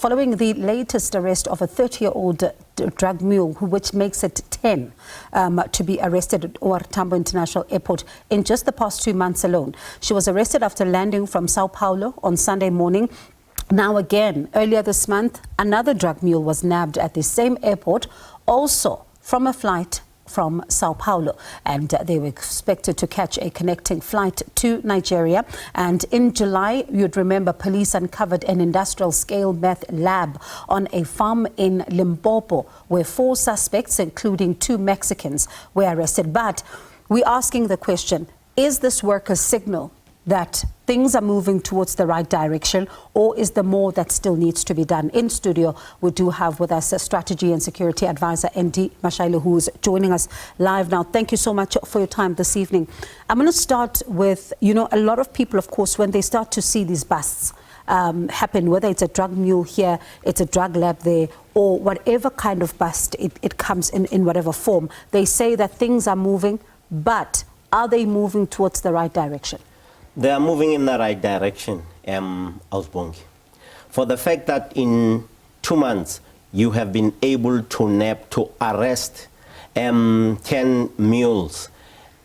following the latest arrest of a 30-year-old drug mule, which makes it 10 to be arrested at OR Tambo International Airport in just the past 2 months alone. She was arrested after landing from São Paulo on Sunday morning. Now again, earlier this month, another drug mule was nabbed at the same airport, also from a flight from São Paulo, and they were expected to catch a connecting flight to Nigeria. And in July, you'd remember, police uncovered an industrial-scale meth lab on a farm in Limpopo, where 4 suspects, including 2 Mexicans, were arrested. But we're asking the question, is this work a signal that things are moving towards the right direction, or is there more that still needs to be done? In studio, we do have with us a strategy and security advisor, ND Mashaile, who is joining us live now. Thank you so much for your time this evening. I'm going to start with, a lot of people, of course, when they start to see these busts happen, whether it's a drug mule here, it's a drug lab there, or whatever kind of bust it comes in whatever form, they say that things are moving, but are they moving towards the right direction? They are moving in the right direction, Ausbongi. For the fact that in 2 months you have been able to arrest 10 mules,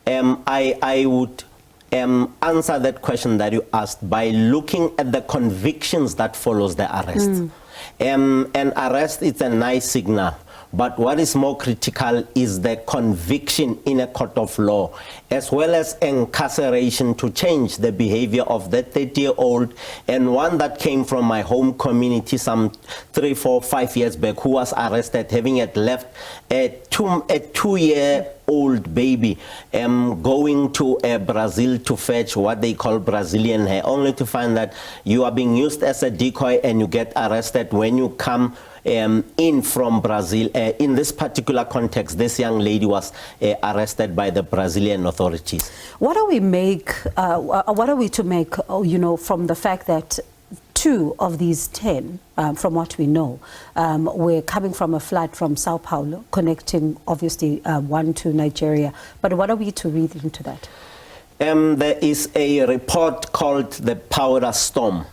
I would answer that question that you asked by looking at the convictions that follows the arrest. An arrest is a nice signal. But what is more critical is the conviction in a court of law, as well as incarceration to change the behavior of that 30-year-old, and one that came from my home community some 3, 4, 5 years back, who was arrested having left a 2-year-old baby going to Brazil to fetch what they call Brazilian hair, only to find that you are being used as a decoy and you get arrested when you come in from Brazil. In this particular context, this young lady was arrested by the Brazilian authorities. What are we to make, from the fact that 2 of these 10, from what we know, were coming from a flight from São Paulo, connecting obviously 1 to Nigeria? But what are we to read into that? There is a report called the Powder Storm,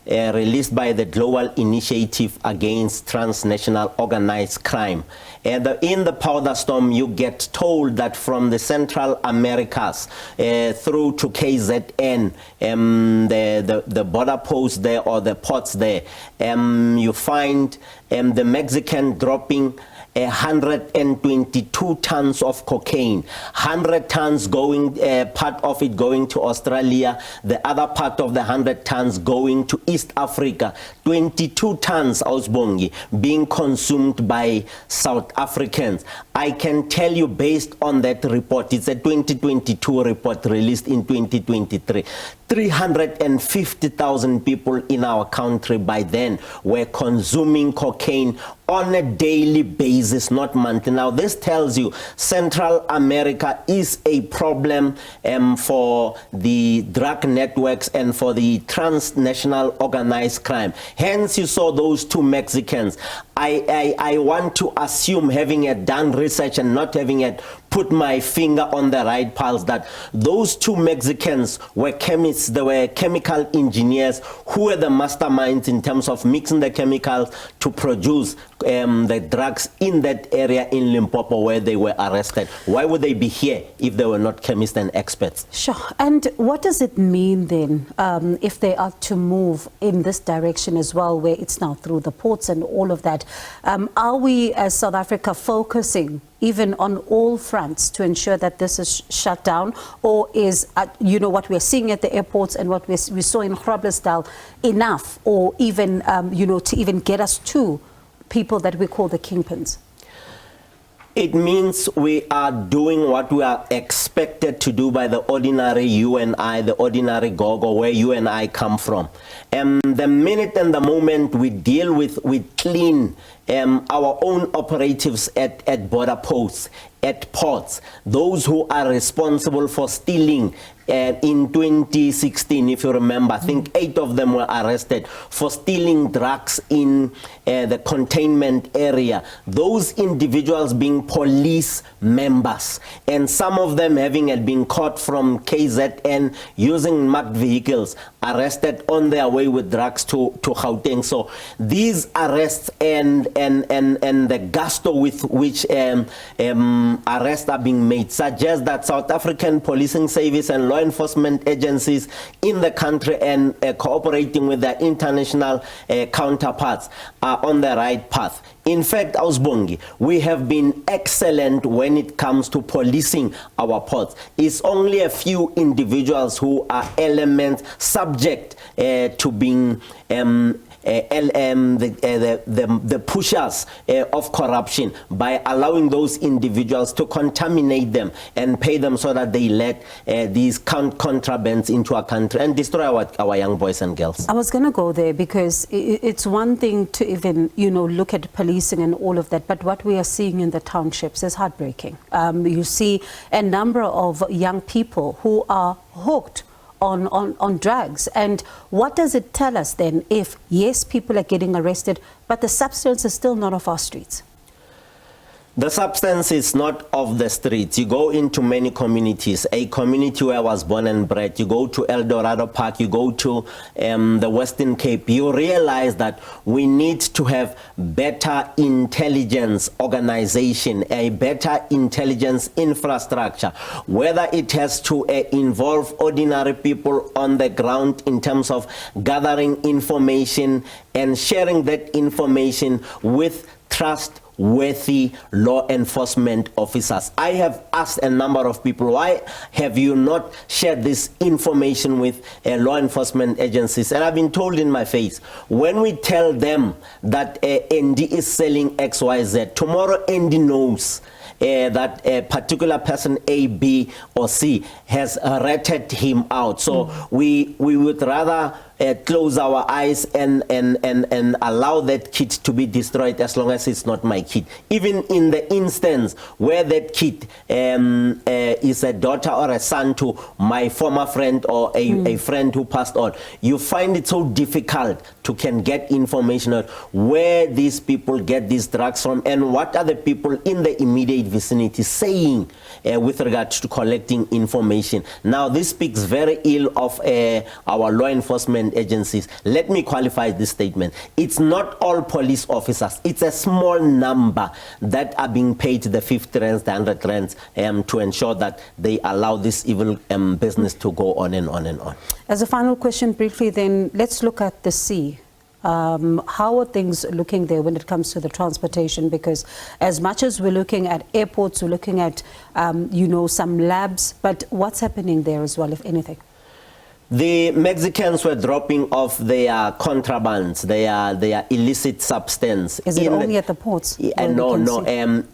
released by the Global Initiative Against Transnational Organized Crime. And in the Powder Storm, you get told that from the Central Americas through to KZN, the border posts there or the ports there, you find the Mexican dropping 122 tons of cocaine, 100 tons going, part of it going to Australia, the other part of the 100 tons going to East Africa, 22 tons, Ausbongi, being consumed by South Africans. I can tell you based on that report, it's a 2022 report released in 2023, 350,000 people in our country by then were consuming cocaine on a daily basis, not monthly. Now, this tells you Central America is a problem for the drug networks and for the transnational organized crime. Hence, you saw those 2 Mexicans. I want to assume, having done research and not having put my finger on the right pulse, that those 2 Mexicans were chemists, they were chemical engineers who were the masterminds in terms of mixing the chemicals to produce the drugs in that area in Limpopo where they were arrested. Why would they be here if they were not chemists and experts? Sure. And what does it mean then if they are to move in this direction as well, where it's now through the ports and all of that? Are we as South Africa focusing even on all fronts to ensure that this is shut down, or is what we're seeing at the airports and what we saw in Groblersdal enough, or even to even get us to people that we call the kingpins? It means we are doing what we are expected to do by the ordinary you and I, the ordinary gogo, where you and I come from. The minute and the moment we deal with, we clean our own operatives at border posts, at ports, those who are responsible for stealing. In 2016, if you remember, I think 8 of them were arrested for stealing drugs in the containment area. Those individuals being police members, and some of them having been caught from KZN using marked vehicles, arrested on their way with drugs to Gauteng. So these arrests and the gusto with which arrests are being made suggest that South African policing service and law enforcement agencies in the country and cooperating with their international counterparts are on the right path. In fact, Ausbongi, we have been excellent when it comes to policing our ports. It's only a few individuals who are elements subject to being the pushers of corruption by allowing those individuals to contaminate them and pay them so that they let these contrabands into our country and destroy our young boys and girls. I was going to go there because it's one thing to even, look at policing and all of that, but what we are seeing in the townships is heartbreaking. You see a number of young people who are hooked on drugs. And what does it tell us then if, yes, people are getting arrested, but the substance is still not off our streets? The substance is not off the streets. You go into many communities, a community where I was born and bred, you go to El Dorado Park, you go to the Western Cape, you realize that we need to have better intelligence organization, a better intelligence infrastructure, whether it has to involve ordinary people on the ground in terms of gathering information and sharing that information with trustworthy law enforcement officers. I have asked a number of people, why have you not shared this information with law enforcement agencies? And I've been told in my face, when we tell them that ND is selling XYZ, tomorrow ND knows that a particular person A, B, or C has ratted him out. So we would rather close our eyes and allow that kid to be destroyed as long as it's not my kid. Even in the instance where that kid is a daughter or a son to my former friend or a friend who passed on, you find it so difficult to can get information on where these people get these drugs from and what are the people in the immediate vicinity saying with regards to collecting information. Now, this speaks very ill of our law enforcement agencies. Let me qualify this statement. It's not all police officers. It's a small number that are being paid the 50 rands, the 100 rands to ensure that they allow this evil business to go on and on and on. As a final question, briefly then, let's look at the sea. How are things looking there when it comes to the transportation? Because as much as we're looking at airports, we're looking at, some labs, but what's happening there as well, if anything? The Mexicans were dropping off their contrabands, their illicit substance. Is it only at the ports? No,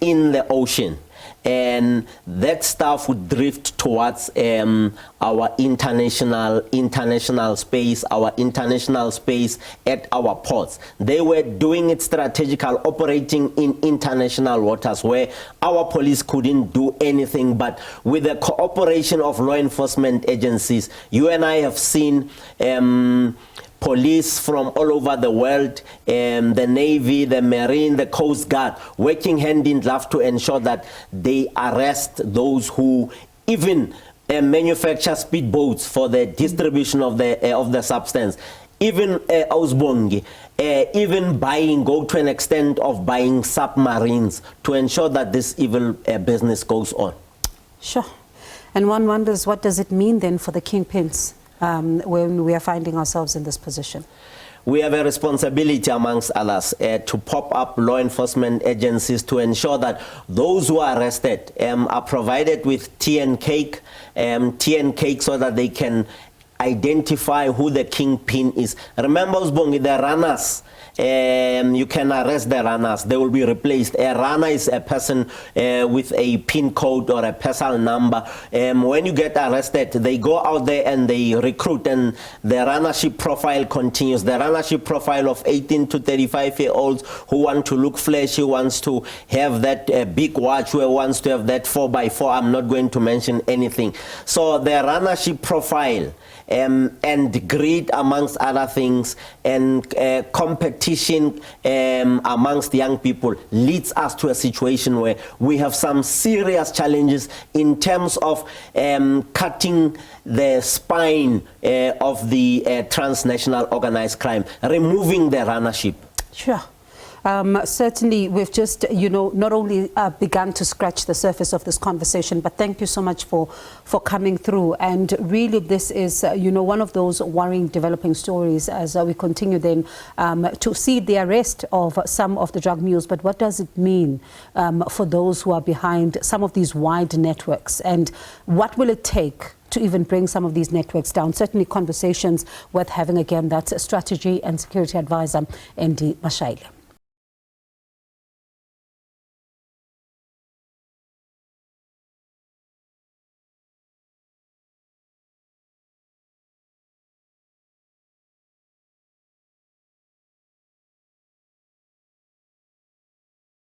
in the ocean. And that stuff would drift towards our international space, at our ports. They were doing it strategical, operating in international waters where our police couldn't do anything, but with the cooperation of law enforcement agencies, you and I have seen police from all over the world, the Navy, the Marine, the Coast Guard, working hand in glove to ensure that they arrest those who even manufacture speedboats for the distribution of the substance. Even Ausbongi, even go to an extent of buying submarines to ensure that this evil business goes on. Sure. And one wonders, what does it mean then for the kingpins? When we are finding ourselves in this position? We have a responsibility, amongst others, to pop up law enforcement agencies to ensure that those who are arrested are provided with tea and cake so that they can identify who the kingpin is. Remember, Usbongi, the runners you can arrest the runners. They will be replaced. A runner is a person with a PIN code or a personal number. When you get arrested, they go out there and they recruit, and the runnership profile continues. The runnership profile of 18 to 35-year-olds who want to look flashy, who wants to have that big watch, who wants to have that 4x4. I'm not going to mention anything. So the runnership profile and greed, amongst other things, and competition amongst young people leads us to a situation where we have some serious challenges in terms of cutting the spine of the transnational organized crime, removing the runnership. Sure. Certainly, we've just, not only begun to scratch the surface of this conversation, but thank you so much for coming through. And really, this is, one of those worrying developing stories as we continue then to see the arrest of some of the drug mules. But what does it mean for those who are behind some of these wide networks? And what will it take to even bring some of these networks down? Certainly conversations worth having. Again, that's Strategy and Security Advisor, ND Mashaile.